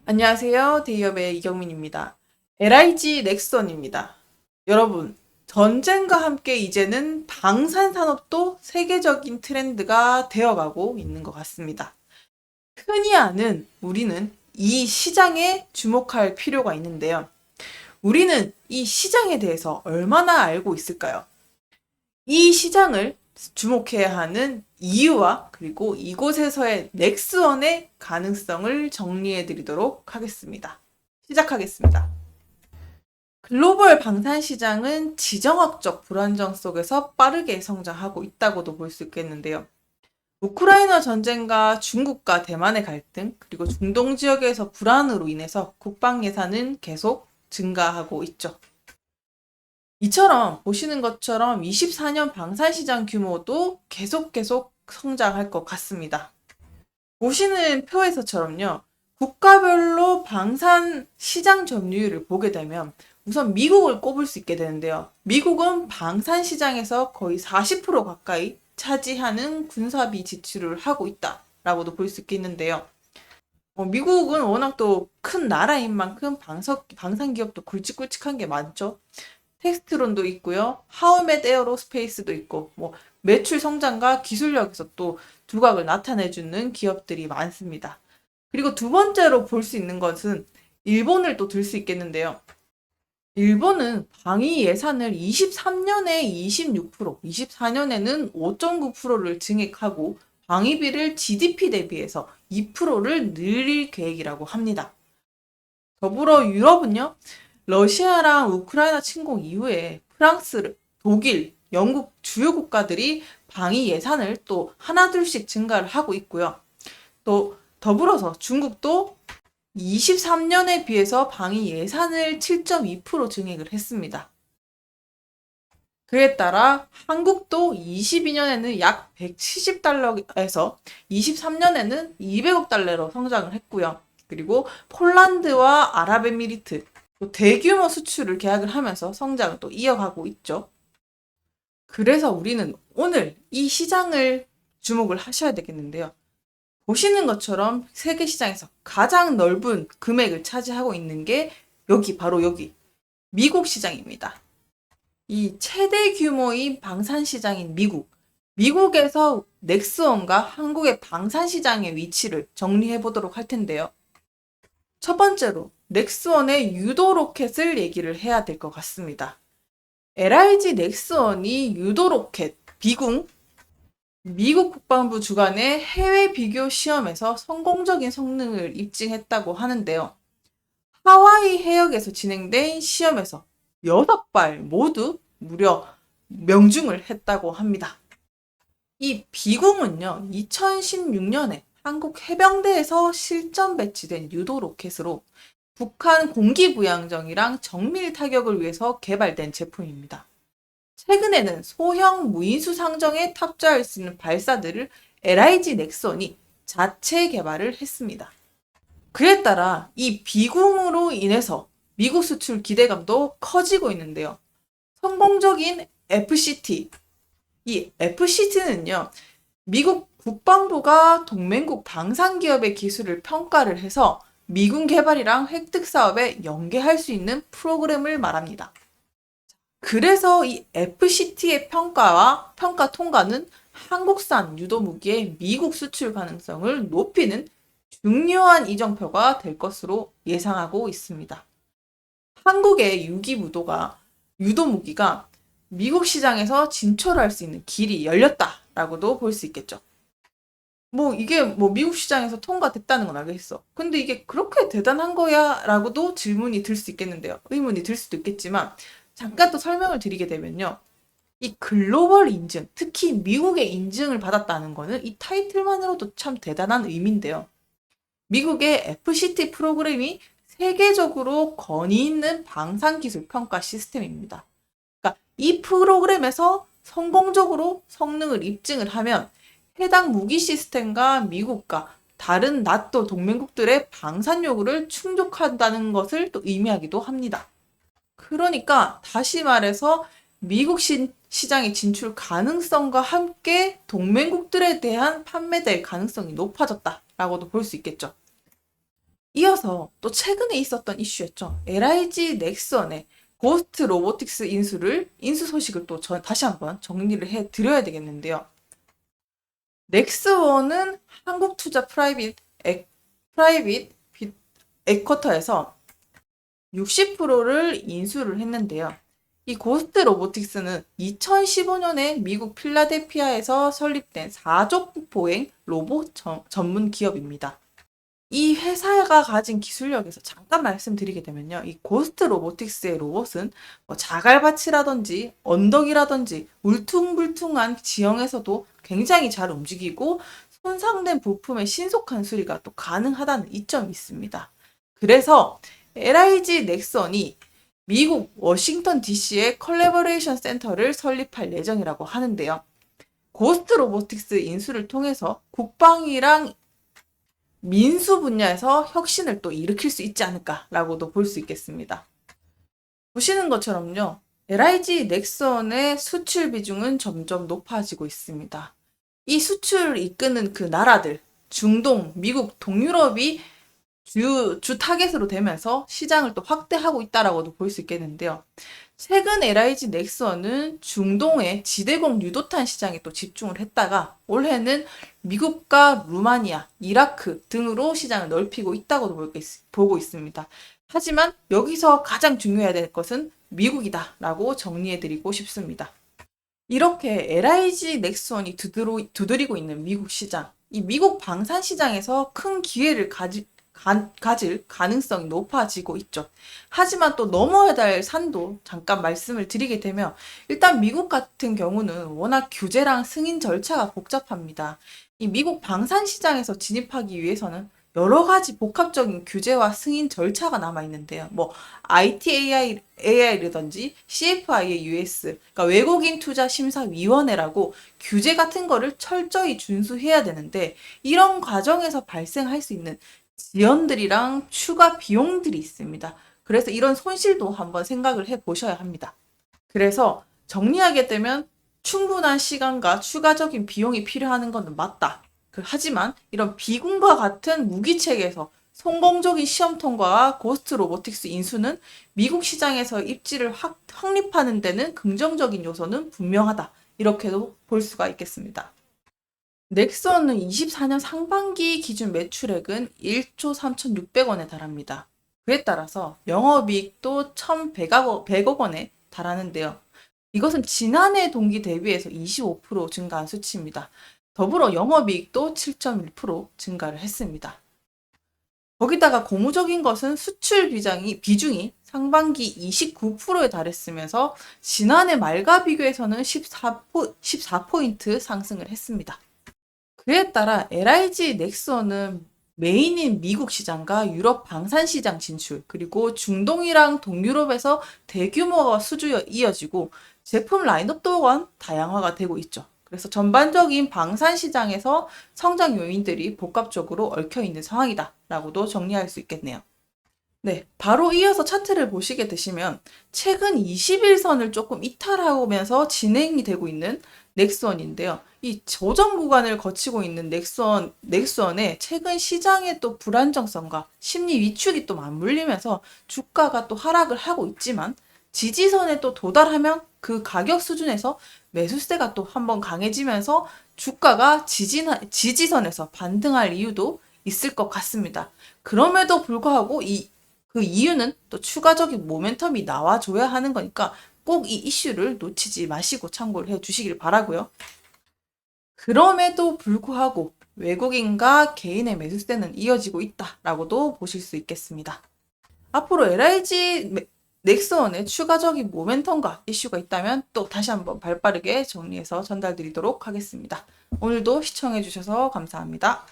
안녕하세요. 대기업의 이경민입니다. LIG 넥선입니다. 여러분, 전쟁과 함께 이제는 방산 산업도 세계적인 트렌드가 되어가고 있는 것 같습니다. 흔히 아는 우리는 이 시장에 주목할 필요가 있는데요. 우리는 이 시장에 대해서 얼마나 알고 있을까요? 이 시장을 주목해야 하는 이유와 그리고 이곳에서의 넥스원의 가능성을 정리해 드리도록 하겠습니다. 시작하겠습니다. 글로벌 방산 시장은 지정학적 불안정 속에서 빠르게 성장하고 있다고도 볼 수 있겠는데요. 우크라이나 전쟁과 중국과 대만의 갈등, 그리고 중동 지역에서 불안으로 인해서 국방 예산은 계속 증가하고 있죠. 이처럼 보시는 것처럼 24년 방산시장 규모도 계속 성장할 것 같습니다. 보시는 표에서처럼요. 국가별로 방산 시장 점유율을 보게 되면 우선 미국을 꼽을 수 있게 되는데요. 미국은 방산 시장에서 거의 40% 가까이 차지하는 군사비 지출을 하고 있다라고도 볼 수 있겠는데요. 미국은 워낙 또 큰 나라인 만큼 방산 기업도 굵직굵직한 게 많죠. 텍스트론도 있고요. 하우멧 에어로스페이스도 있고 뭐 매출 성장과 기술력에서 또 두각을 나타내주는 기업들이 많습니다. 그리고 두 번째로 볼 수 있는 것은 일본을 또 들 수 있겠는데요. 일본은 방위 예산을 23년에 26%, 24년에는 5.9%를 증액하고 방위비를 GDP 대비해서 2%를 늘릴 계획이라고 합니다. 더불어 유럽은요. 러시아랑 우크라이나 침공 이후에 프랑스, 독일, 영국 주요 국가들이 방위 예산을 또 하나둘씩 증가를 하고 있고요. 또 더불어서 중국도 23년에 비해서 방위 예산을 7.2% 증액을 했습니다. 그에 따라 한국도 22년에는 약 170달러에서 23년에는 200억 달러로 성장을 했고요. 그리고 폴란드와 아랍에미리트, 또 대규모 수출을 계약을 하면서 성장을 또 이어가고 있죠. 그래서 우리는 오늘 이 시장을 주목을 하셔야 되겠는데요. 보시는 것처럼 세계 시장에서 가장 넓은 금액을 차지하고 있는 게 바로 여기 미국 시장입니다. 이 최대 규모인 방산 시장인 미국에서 넥스원과 한국의 방산 시장의 위치를 정리해 보도록 할 텐데요. 첫 번째로 넥스원의 유도 로켓을 얘기를 해야 될 것 같습니다. LIG 넥스원이 유도 로켓 비궁 미국 국방부 주관의 해외 비교 시험에서 성공적인 성능을 입증했다고 하는데요. 하와이 해역에서 진행된 시험에서 6발 모두 무려 명중을 했다고 합니다. 이 비공은요, 2016년에 한국 해병대에서 실전 배치된 유도 로켓으로 북한 공기부양정이랑 정밀 타격을 위해서 개발된 제품입니다. 최근에는 소형 무인수 상정에 탑재할 수 있는 발사들을 LIG 넥선이 자체 개발을 했습니다. 그에 따라 이 비공으로 인해서 미국 수출 기대감도 커지고 있는데요. 성공적인 FCT, 이 FCT는요, 미국 국방부가 동맹국 방산기업의 기술을 평가를 해서 미군 개발이랑 획득 사업에 연계할 수 있는 프로그램을 말합니다. 그래서 이 FCT의 평가 통과는 한국산 유도무기의 미국 수출 가능성을 높이는 중요한 이정표가 될 것으로 예상하고 있습니다. 한국의 유도무기가 미국 시장에서 진출할 수 있는 길이 열렸다라고도 볼 수 있겠죠. 이게 미국 시장에서 통과됐다는 건 알겠어. 근데 이게 그렇게 대단한 거야? 라고도 질문이 들 수 있겠는데요. 의문이 들 수도 있겠지만, 잠깐 또 설명을 드리게 되면요. 이 글로벌 인증, 특히 미국의 인증을 받았다는 거는 이 타이틀만으로도 참 대단한 의미인데요. 미국의 FCT 프로그램이 세계적으로 권위 있는 방산기술 평가 시스템입니다. 그러니까 이 프로그램에서 성공적으로 성능을 입증을 하면 해당 무기 시스템과 미국과 다른 나토 동맹국들의 방산 요구를 충족한다는 것을 또 의미하기도 합니다. 그러니까 다시 말해서 미국 시장의 진출 가능성과 함께 동맹국들에 대한 판매될 가능성이 높아졌다라고도 볼 수 있겠죠. 이어서 또 최근에 있었던 이슈였죠. LIG 넥선의 고스트 로보틱스 인수 소식을 또 다시 한번 정리를 해 드려야 되겠는데요. 넥스원은 한국투자 프라이빗 에쿼터에서 60%를 인수를 했는데요. 이 고스트 로보틱스는 2015년에 미국 필라델피아에서 설립된 4족 보행 로봇 전문 기업입니다. 이 회사가 가진 기술력에서 잠깐 말씀드리게 되면요. 이 고스트 로보틱스의 로봇은 뭐 자갈밭이라든지 언덕이라든지 울퉁불퉁한 지형에서도 굉장히 잘 움직이고 손상된 부품의 신속한 수리가 또 가능하다는 이점이 있습니다. 그래서 LIG 넥선이 미국 워싱턴 DC에 컬래버레이션 센터를 설립할 예정이라고 하는데요. 고스트 로보틱스 인수를 통해서 국방이랑 민수 분야에서 혁신을 또 일으킬 수 있지 않을까라고도 볼 수 있겠습니다. 보시는 것처럼요. LIG 넥선의 수출 비중은 점점 높아지고 있습니다. 이 수출을 이끄는 그 나라들, 중동, 미국, 동유럽이 주 타겟으로 되면서 시장을 또 확대하고 있다라고도 볼 수 있겠는데요. 최근 LIG 넥선은 중동의 지대공 유도탄 시장에 또 집중을 했다가 올해는 미국과 루마니아, 이라크 등으로 시장을 넓히고 있다고도 보고 있습니다. 하지만 여기서 가장 중요해야 될 것은 미국이다라고 정리해드리고 싶습니다. 이렇게 LIG 넥선이 두드리고 있는 미국 시장, 이 미국 방산 시장에서 큰 기회를 가질 가능성이 높아지고 있죠. 하지만 또 넘어야 될 산도 잠깐 말씀을 드리게 되면 일단 미국 같은 경우는 워낙 규제랑 승인 절차가 복잡합니다. 이 미국 방산 시장에서 진입하기 위해서는 여러 가지 복합적인 규제와 승인 절차가 남아 있는데요. 뭐 ITAI라든지 CFI의 US, 그러니까 외국인 투자 심사 위원회라고 규제 같은 거를 철저히 준수해야 되는데 이런 과정에서 발생할 수 있는 지연들이랑 추가 비용들이 있습니다. 그래서 이런 손실도 한번 생각을 해 보셔야 합니다. 그래서 정리하게 되면 충분한 시간과 추가적인 비용이 필요한 것은 맞다. 하지만 이런 비군과 같은 무기체계에서 성공적인 시험 통과와 고스트 로보틱스 인수는 미국 시장에서 입지를 확립하는 데는 긍정적인 요소는 분명하다. 이렇게도 볼 수가 있겠습니다. 넥슨은 24년 상반기 기준 매출액은 1조 3,600원에 달합니다. 그에 따라서 영업이익도 1,100억 원에 달하는데요. 이것은 지난해 동기 대비해서 25% 증가한 수치입니다. 더불어 영업이익도 7.1% 증가를 했습니다. 거기다가 고무적인 것은 수출 비중이 상반기 29%에 달했으면서 지난해 말과 비교해서는 14포인트 상승을 했습니다. 그에 따라 LIG 넥슨은 메인인 미국 시장과 유럽 방산 시장 진출, 그리고 중동이랑 동유럽에서 대규모가 수주 이어지고 제품 라인업 또한 다양화가 되고 있죠. 그래서 전반적인 방산 시장에서 성장 요인들이 복합적으로 얽혀 있는 상황이다라고도 정리할 수 있겠네요. 네, 바로 이어서 차트를 보시게 되시면 최근 21선을 조금 이탈하면서 진행이 되고 있는 넥슨인데요. 이 조정 구간을 거치고 있는 넥슨의 최근 시장의 또 불안정성과 심리 위축이 또 맞물리면서 주가가 또 하락을 하고 있지만 지지선에 또 도달하면 그 가격 수준에서 매수세가 또 한번 강해지면서 주가가 지지선에서 반등할 이유도 있을 것 같습니다. 그럼에도 불구하고 그 이유는 또 추가적인 모멘텀이 나와줘야 하는 거니까 꼭 이 이슈를 놓치지 마시고 참고를 해 주시길 바라고요. 그럼에도 불구하고 외국인과 개인의 매수세는 이어지고 있다라고도 보실 수 있겠습니다. 앞으로 LIG 넥슨의 추가적인 모멘텀과 이슈가 있다면 또 다시 한번 발빠르게 정리해서 전달드리도록 하겠습니다. 오늘도 시청해주셔서 감사합니다.